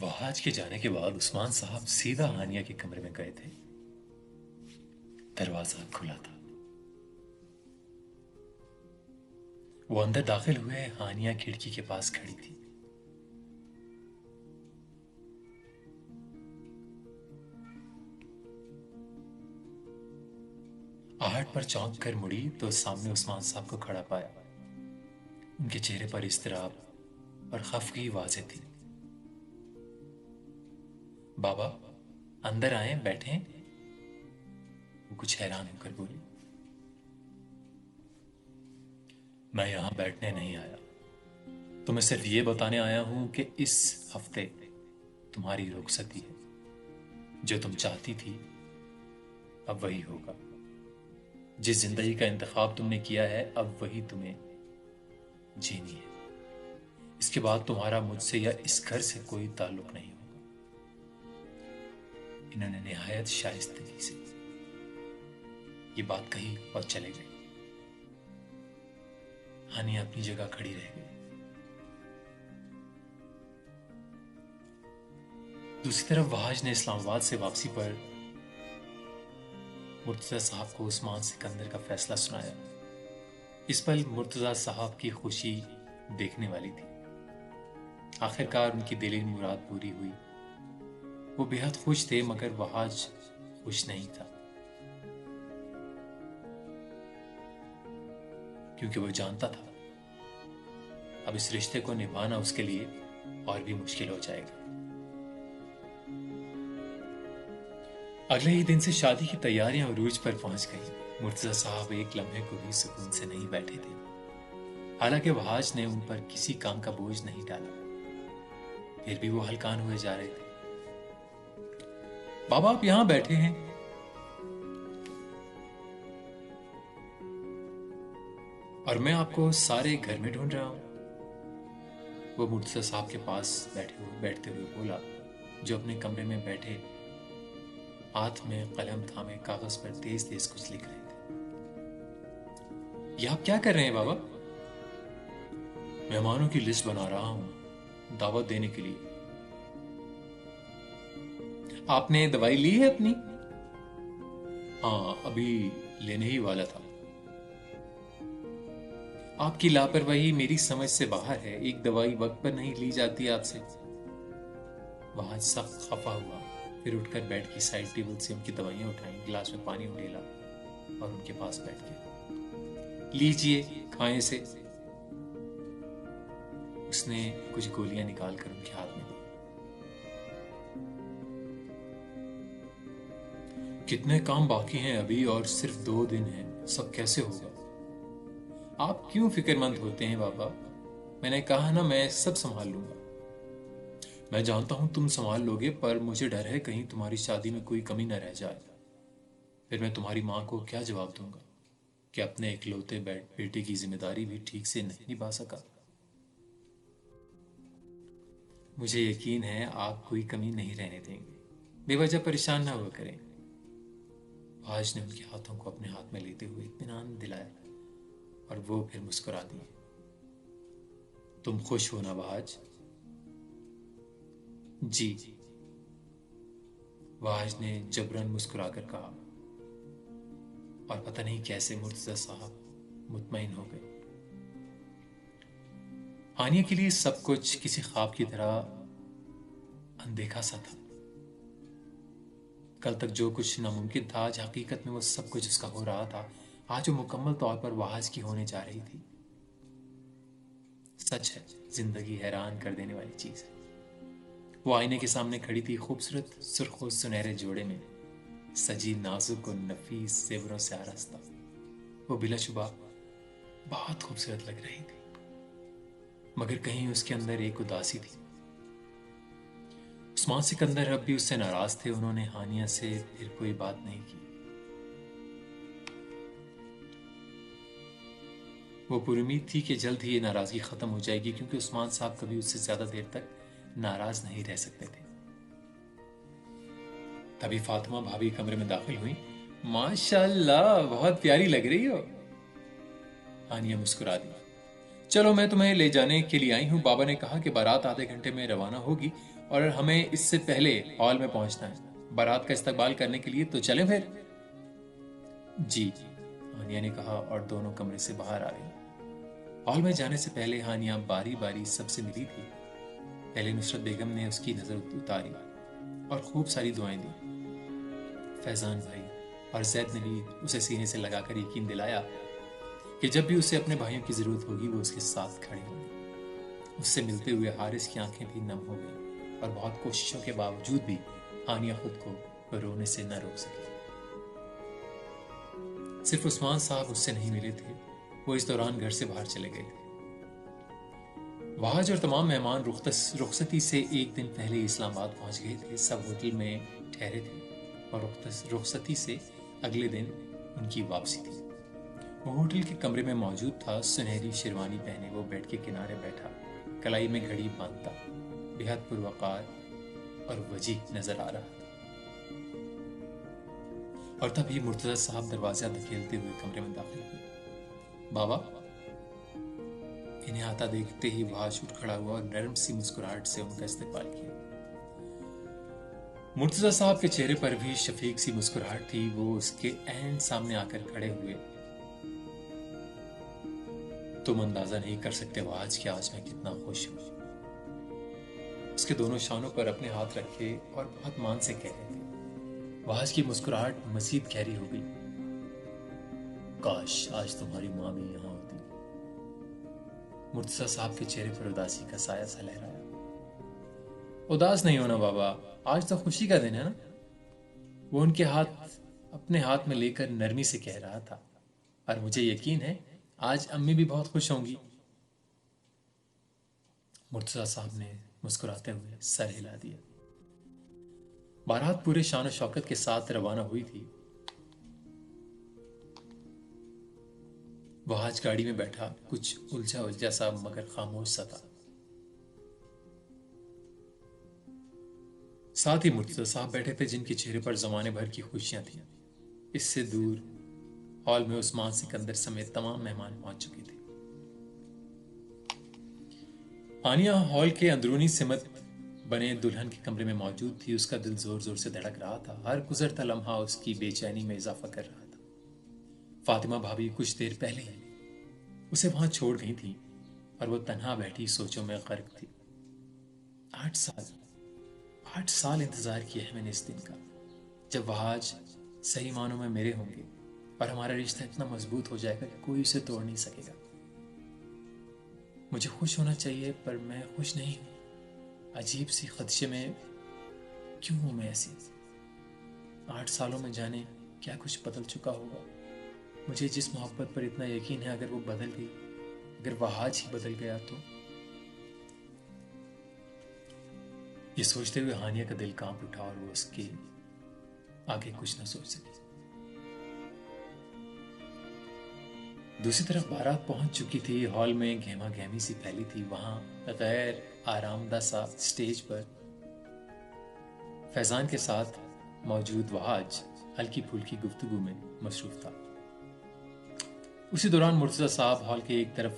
वहाज के जाने के बाद उस्मान साहब सीधा हानिया के कमरे में गए थे। दरवाजा खुला था। वो अंदर दाखिल हुए। हानिया खिड़की के पास खड़ी थी। आहट पर चौंक कर मुड़ी तो सामने उस्मान साहब को खड़ा पाया। उनके चेहरे पर इस्तराब और खफगी वाज़ेह थी। बाबा, अंदर आए, बैठें। वो कुछ हैरान होकर बोली, मैं यहां बैठने नहीं आया। तो मैं सिर्फ ये बताने आया हूं कि इस हफ्ते तुम्हारी रुखसती है। जो तुम चाहती थी अब वही होगा। जिस जिंदगी का इंतखाब तुमने किया है अब वही तुम्हें जीनी है। इसके बाद तुम्हारा मुझसे या इस घर से कोई ताल्लुक नहीं होगा। इन्होंने निहायत शाइस्तगी से ये बात कही और चले गए। हानिया अपनी जगह खड़ी रह गई। दूसरी तरफ वहाज ने इस्लामाबाद से वापसी पर मुर्तजा साहब को उस्मान सिकंदर का फैसला सुनाया। इस पल मुर्तजा साहब की खुशी देखने वाली थी। आखिरकार उनकी दिली मुराद पूरी हुई। वो बेहद खुश थे, मगर वहाज खुश नहीं था, क्योंकि वो जानता था अब इस रिश्ते को निभाना उसके लिए और भी मुश्किल हो जाएगा। अगले ही दिन से शादी की तैयारियां उरूज पर पहुंच गई। मुर्तजा साहब एक लम्हे को भी सुकून से नहीं बैठे थे। हालांकि वहाज ने उन पर किसी काम का बोझ नहीं डाला, फिर भी वो हलकान हुए जा रहे थे। बाबा, आप यहां बैठे हैं, और मैं आपको सारे घर में ढूंढ रहा हूं। वो मुर्तजा साहब के पास बैठते हुए बोला, जो अपने कमरे में बैठे हाथ में कलम थामे कागज पर तेज तेज कुछ लिख रहे थे। ये आप क्या कर रहे हैं बाबा? मेहमानों की लिस्ट बना रहा हूं दावत देने के लिए। आपने दवाई ली है अपनी? हाँ, अभी लेने ही वाला था। आपकी लापरवाही मेरी समझ से बाहर है। एक दवाई वक्त पर नहीं ली जाती आपसे। वहां सख्त खफा हुआ, फिर उठकर बेड की साइड टेबल से उनकी दवाइयां उठाई, गिलास में पानी उड़ेला और उनके पास बैठ गया। लीजिए, खाएं से। उसने कुछ गोलियां निकालकर उनके हाथ में दी। कितने काम बाकी हैं अभी, और सिर्फ 2 दिन हैं। सब कैसे होगा? आप क्यों फिक्रमंद होते हैं बाबा? मैंने कहा ना, मैं सब संभाल लूंगा। मैं जानता हूं तुम संभाल लोगे, पर मुझे डर है कहीं तुम्हारी शादी में कोई कमी न रह जाए। फिर मैं तुम्हारी मां को क्या जवाब दूंगा कि अपने इकलौते बेटे की जिम्मेदारी भी ठीक से नहीं निभा सका। मुझे यकीन है आप कोई कमी नहीं रहने देंगे। बेवजह परेशान ना हुआ करें। आज ने उनके हाथों को अपने हाथ में लेते हुए इत्मीनान दिलाया और वो फिर मुस्कुरा दिए। तुम खुश हो ना वहाज? जी, वहाज ने जबरन मुस्कुराकर कहा, और पता नहीं कैसे मुर्तजा साहब मुतमईन हो गए। हानिया के लिए सब कुछ किसी ख्वाब की तरह अनदेखा सा था। कल तक जो कुछ नामुमकिन था, आज हकीकत में वो सब कुछ उसका हो रहा था। आज वो मुकम्मल तौर पर वहाज की होने जा रही थी। सच है, जिंदगी हैरान कर देने वाली चीज है। वो आईने के सामने खड़ी थी, खूबसूरत सुर्ख और सुनहरे जोड़े में सजी, नाजुक और नफीस जेवरों से आरास्ता। वो बिलाशुबा बहुत खूबसूरत लग रही थी, मगर कहीं उसके अंदर एक उदासी थी। उस्मान सिकंदर अब भी उससे नाराज थे। उन्होंने हानिया से फिर कोई बात नहीं की। वो पुरुमीद थी कि जल्द ही ये नाराजगी खत्म हो जाएगी, क्योंकि उस्मान साहब कभी उससे ज्यादा देर तक नाराज नहीं रह सकते थे। तभी फातिमा भाभी कमरे में दाखिल हुई। माशाल्लाह, बहुत प्यारी लग रही हो। हानिया मुस्कुरा दी। चलो मैं तुम्हें ले जाने के लिए आई हूँ। बाबा ने कहा कि बारात आधे घंटे में रवाना होगी और हमें इससे पहले हॉल में पहुंचना है बारात का इस्तकबाल करने के लिए। तो चलें फिर। जी, हानिया ने कहा और दोनों कमरे से बाहर आ गई। हॉल में जाने से पहले हानिया बारी बारी सबसे मिली थी। पहले नुसरत बेगम ने उसकी नजर उतारी और खूब सारी दुआएं दी। फैजान भाई और जैद ने भी उसे सीने से लगाकर यकीन दिलाया कि जब भी उसे अपने भाइयों की जरूरत होगी वो उसके साथ खड़े होंगे। उससे मिलते हुए हारिस की आंखें भी नम हो गई और बहुत कोशिशों के बावजूद भी हानिया खुद को रोने से न रोक सकी। सिर्फ उस्मान साहब उससे नहीं मिले थे, वो इस दौरान घर से बाहर चले गए थे। वहाज और तमाम मेहमान रुखसती से एक दिन पहले इस्लामाबाद पहुंच गए थे। सब होटल में ठहरे थे और रुखसती से अगले दिन उनकी वापसी थी। वो होटल के कमरे में मौजूद था। सुनहरी शेरवानी पहने वो बेड के किनारे बैठा, कलाई में घड़ी बांधता, बेहद पुरवकार और वजीह नजर आ रहा था। और तभी मुर्तजा साहब दरवाजा धकेलते हुए कमरे में दाखिल हुए। बाबा, इन्हें आता देखते ही वहाज उठ खड़ा हुआ और नरम सी मुस्कुराहट से उनका इस्तकबाल किया। मुर्तजा साहब के चेहरे पर भी शफीक सी मुस्कुराहट थी। वो उसके एंड सामने आकर खड़े हुए। तुम अंदाजा नहीं कर सकते वहाज कि आज मैं कितना खुश हूं। उसके दोनों शानों पर अपने हाथ रखे और बहुत मान से कह रहे थे। वहाज की मुस्कुराहट मजीद गहरी हो गई। काश आज तुम्हारी मां भी यहां होती। मुर्तजा साहब के चेहरे पर उदासी का साया सा लहराया। उदास नहीं होना बाबा, आज तो खुशी का दिन है ना। वो उनके हाथ अपने हाथ में लेकर नरमी से कह रहा था। और मुझे यकीन है आज अम्मी भी बहुत खुश होंगी। मुर्तजा साहब ने मुस्कुराते हुए सर हिला दिया। बारात पूरे शान और शौकत के साथ रवाना हुई थी। वहाज गाड़ी में बैठा कुछ उलझा उलझा सा मगर खामोश सा था। साथ ही मुर्तजा साहब बैठे थे जिनके चेहरे पर जमाने भर की खुशियां थी। इससे दूर हॉल में उस्मान सिकंदर समेत तमाम मेहमान पहुंच चुके थे। हानिया हॉल के अंदरूनी सिमत बने दुल्हन के कमरे में मौजूद थी। उसका दिल जोर जोर से धड़क रहा था। हर गुजरता लम्हा उसकी बेचैनी में इजाफा कर रहा था। फातिमा भाभी कुछ देर पहले ही उसे वहां छोड़ गई थी और वो तन्हा बैठी सोचों में गर्क थी। 8 साल इंतजार किया है मैंने इस दिन का, जब वहाज सही मानों में मेरे होंगे और हमारा रिश्ता इतना मजबूत हो जाएगा कि कोई उसे तोड़ नहीं सकेगा। मुझे खुश होना चाहिए पर मैं खुश नहीं हूं। अजीब सी खदशे में क्यों हूं मैं ऐसी। 8 सालों में जाने क्या कुछ बदल चुका होगा। मुझे जिस मोहब्बत पर इतना यकीन है, अगर वो बदल गई, अगर वहाज ही बदल गया तो। ये सोचते हुए हानिया का दिल कांप उठा और वो उसके आगे कुछ ना सोच सकी। दूसरी तरफ बारात पहुंच चुकी थी। हॉल में गहमा गहमी सी फैली थी। वहां गैर आरामदा सा स्टेज पर फैजान के साथ मौजूद वहाज हल्की फुल्की गुफ्तगू में मसरूफ था। उसी दौरान मुर्तजा साहब हॉल के एक तरफ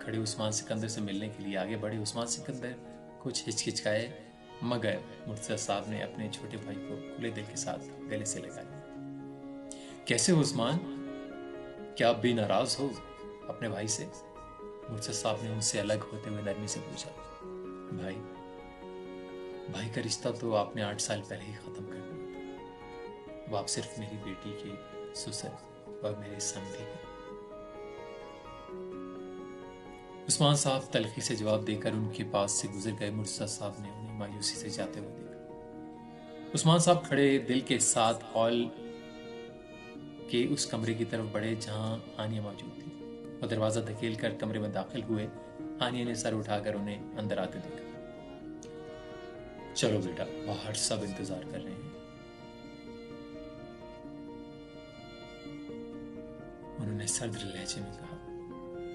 खड़े उस्मान सिकंदर से मिलने के लिए आगे बढ़े। उस्मान सिकंदर कुछ हिचकिचाए मगर मुर्तजा साहब ने अपने छोटे भाई को खुले दिल के साथ गले से लगाया। कैसे हो उस्मान, क्या आप भी नाराज हो अपने भाई से? मुर्तजा साहब ने उनसे अलग होते हुए नरमी से पूछा। भाई का रिश्ता तो आपने 8 साल पहले ही खत्म कर दिया। अब आप सिर्फ मेरी बेटी के ससुर और मेरे समधी हैं। उस्मान साहब तलखी से जवाब देकर उनके पास से गुजर गए। मुर्तजा साहब ने उन्हें मायूसी से जाते हुए देखा। उस्मान साहब खड़े दिल के साथ हॉल के उस कमरे की तरफ बढ़े जहां हानिया मौजूद थी और दरवाजा धकेल कर कमरे में दाखिल हुए। हानिया ने सर उठाकर उन्हें अंदर आते देखा। चलो बेटा, बाहर सब इंतजार कर रहे हैं। उन्होंने सर्द लहजे में कहा।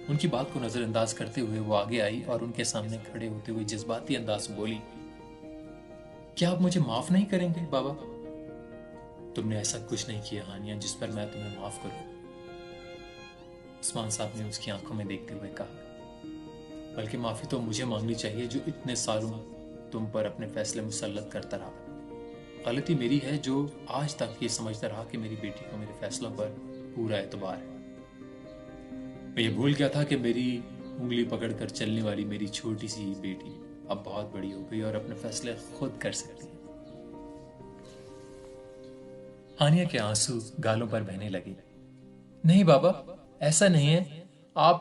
उनकी बात को नजरअंदाज करते हुए वो आगे आई और उनके सामने खड़े होते हुए जज्बाती अंदाज में बोली, क्या आप मुझे माफ नहीं करेंगे बाबा? तुमने ऐसा कुछ नहीं किया हानिया जिस पर मैं तुम्हें माफ करूं। उस्मान साहब ने उसकी आंखों में देखते हुए कहा। बल्कि माफ़ी तो मुझे मांगनी चाहिए जो इतने सालों तुम पर अपने फैसले मुसल्लत करता रहा। गलती मेरी है जो आज तक ये समझता रहा कि मेरी बेटी को मेरे फैसलों पर पूरा एतबार है। मैं ये भूल गया था कि मेरी उंगली पकड़कर चलने वाली मेरी छोटी सी बेटी अब बहुत बड़ी हो गई और अपने फैसले खुद कर सकती है। हानिया के आंसू गालों पर बहने लगे। नहीं बाबा, ऐसा नहीं है। आप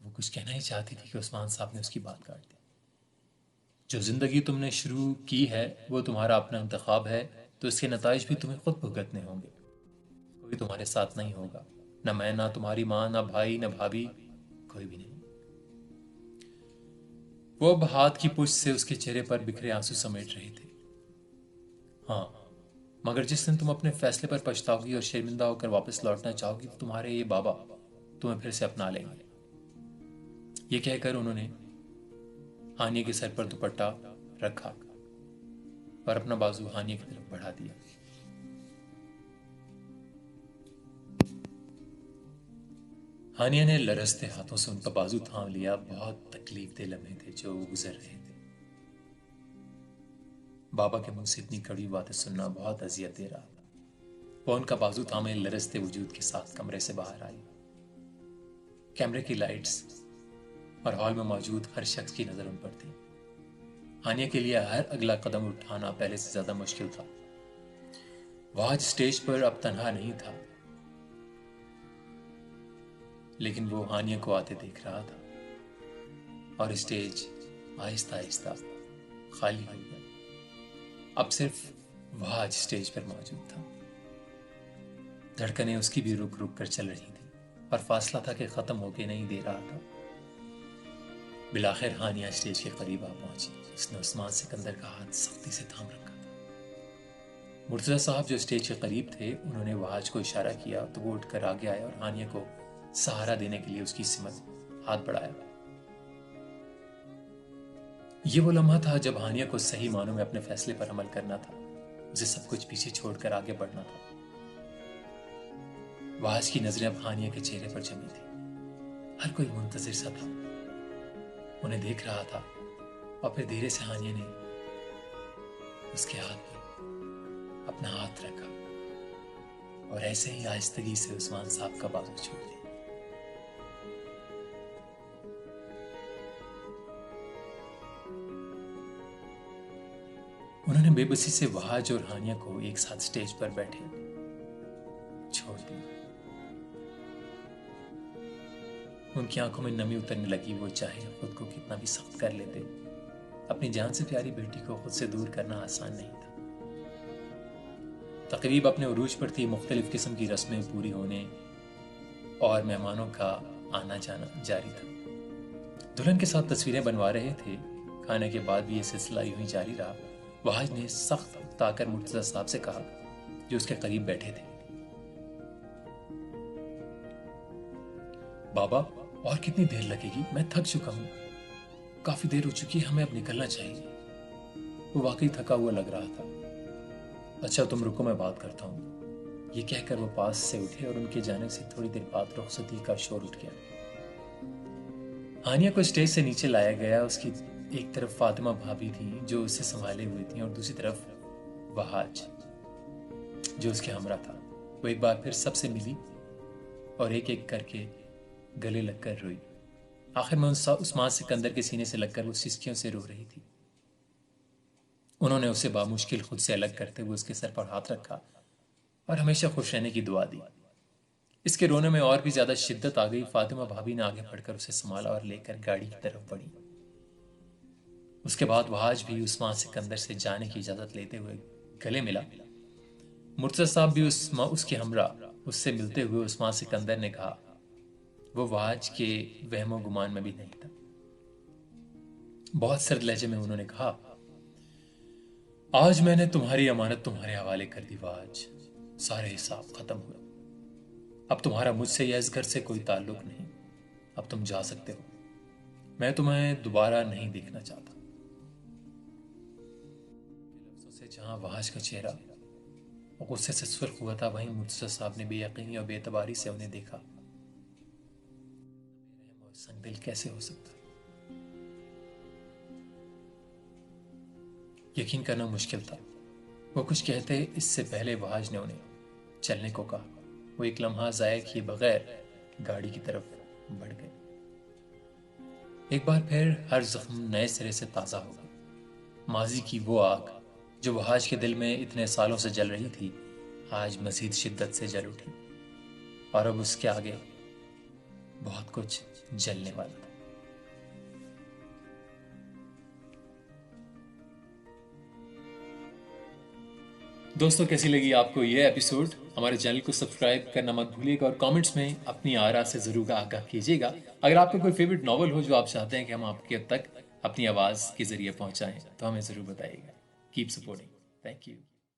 वो कुछ कहना ही चाहती थी कि उस्मान साहब ने उसकी बात काट दी। जो जिंदगी तुमने शुरू की है वो तुम्हारा अपना इंतखाब है, तो इसके नताइज भी तुम्हें खुद भुगतने होंगे। कोई तुम्हारे साथ नहीं होगा, न मैं, ना तुम्हारी माँ, ना भाई, न भाभी, कोई भी नहीं। वो अब हाथ की पुष्ट से उसके चेहरे पर बिखरे आंसू समेट रहे थे। हाँ, मगर जिस दिन तुम अपने फैसले पर पछताओगी और शर्मिंदा होकर वापस लौटना चाहोगी, तो तुम्हारे ये बाबा तुम्हें फिर से अपना लेंगे। ये कहकर उन्होंने हानिया के सर पर दुपट्टा रखा और अपना बाजू हानिया की तरफ बढ़ा दिया। हानिया ने लरसते हाथों से उनका बाजू थाम लिया। बहुत तकलीफ दे लम्हे थे जो गुजर रहे थे। बाबा के मुंह से इतनी कड़वी बातें सुनना बहुत अजियत दे रहा था। वो उनका बाजू थामे लरसते वजूद के साथ कमरे से बाहर आई। कैमरे की लाइट्स और हॉल में मौजूद हर शख्स की नजर उन पर थी। हानिया के लिए हर अगला कदम उठाना पहले से ज्यादा मुश्किल था। वह आज स्टेज पर अब तन्हा नहीं था, लेकिन वो हानिया को आते देख रहा था और स्टेज आहिस्ता आहिस्ता खाली हो गया। अब सिर्फ वह आज स्टेज पर मौजूद था। धड़कनें उसकी भी रुक रुक कर चल रही थी और फासला था कि खत्म होके नहीं दे रहा था। बिलाखिर हानिया स्टेज के करीब आ पहुंची। उसने उस्मान सिकंदर का हाथ सख्ती से थाम रखा था। मुर्तजा साहब जो स्टेज के करीब थे, उन्होंने वहाज को इशारा किया तो वो उठकर आगे आया और हानिया को सहारा देने के लिए उसकी सिमत हाथ बढ़ाया। ये वो लम्हा था जब हानिया को सही मानों में अपने फैसले पर अमल करना था। उसे सब कुछ पीछे छोड़कर आगे बढ़ना था। वहाज की नजरें अब हानिया के चेहरे पर जमी थी। हर कोई मुंतजिर सा था, उन्हें देख रहा था। और फिर धीरे से हानिया ने उसके हाथ पर अपना हाथ रखा और ऐसे ही आहिस्तगी से उस्मान साहब का बाजू छोड़ दिया। उन्होंने बेबसी से वहाज और हानिया को एक साथ स्टेज पर बैठे छोड़ दिया। उनकी आंखों में नमी उतरने लगी। वो चाहे खुद को कितना भी सख्त कर लेते, अपनी जान से प्यारी बेटी को खुद से दूर करना आसान नहीं था। तकरीब अपने उरूज पर थी। मुख्तलिफ किस्म की रस्में पूरी होने और मेहमानों का आना जाना जारी था। दुल्हन के साथ तस्वीरें बनवा रहे थे। खाने के बाद भी ये सिलसिला यूं ही जारी रहा। वहाज ने सख्त ताकर मुर्तजा साहब से कहा, जो उसके करीब बैठे थे, बाबा और कितनी देर लगेगी? मैं थक चुका हूं। काफी देर हो चुकी है, हमें अब निकलना चाहिए। वो वाकई थका हुआ लग रहा था। अच्छा तुम रुको, मैं बात करता हूं। ये कहकर वो पास से उठे और उनके जाने से थोड़ी देर बाद रुखसती का शोर उठ गया। हानिया को स्टेज से नीचे लाया गया। उसकी एक तरफ फातिमा भाभी थी जो उसे संभाले हुई थी और दूसरी तरफ वहाज जो उसके हमरा था। वो एक बार फिर सबसे मिली और एक एक करके गले लगकर रोई। आखिर में उस्मान सिकंदर के सीने से लगकर वो सिसकियों से रो रही थी। उन्होंने उसे बामुश्किल खुद से अलग करते हुए उसके सर पर हाथ रखा और हमेशा खुश रहने की दुआ दी। इसके रोने में और भी ज्यादा शिद्दत आ गई। फातिमा भाभी ने आगे बढ़कर उसे संभाला और लेकर गाड़ी की तरफ बढ़ी। उसके बाद वहाज भी उस्मान सिकंदर से जाने की इजाजत लेते हुए गले मिला। मुर्तजा साहब भी उसके हमरा उससे मिलते हुए उस्मान सिकंदर ने कहा। वो वहाज के वहमो गुमान में भी नहीं था। बहुत सर्द लहजे में उन्होंने कहा, आज मैंने तुम्हारी अमानत तुम्हारे हवाले कर दी वहाज। सारे हिसाब खत्म हुए। अब तुम्हारा मुझसे या इस घर से कोई ताल्लुक नहीं। अब तुम जा सकते हो। मैं तुम्हें दोबारा नहीं देखना चाहता। लफ्जों से जहां वहाज का चेहरा गुस्से से सुर्ख हुआ था, वहीं मुर्तजा साहब ने बेयकीनी और बेतबारी से उन्हें देखा। संगदिल कैसे हो सकता है? यकीन करना मुश्किल था। वो कुछ कहते इससे पहले वहाज ने उन्हें चलने को कहा। वो एक लम्हा ज़ाया किए बगैर गाड़ी की तरफ बढ़ गए। एक बार फिर हर जख्म नए सिरे से ताज़ा हो गया। माजी की वो आग जो वहाज के दिल में इतने सालों से जल रही थी, आज मजीद शिद्दत से जल उठी और अब उसके आगे बहुत कुछ जलने वाला था। दोस्तों, कैसी लगी आपको ये एपिसोड? हमारे चैनल को सब्सक्राइब करना मत भूलिएगा और कमेंट्स में अपनी आरा से जरूर आगाह कीजिएगा। अगर आपका कोई फेवरेट नॉवल हो जो आप चाहते हैं कि हम आपके तक अपनी आवाज के जरिए पहुंचाएं तो हमें जरूर बताइएगा। Keep supporting. Thank you.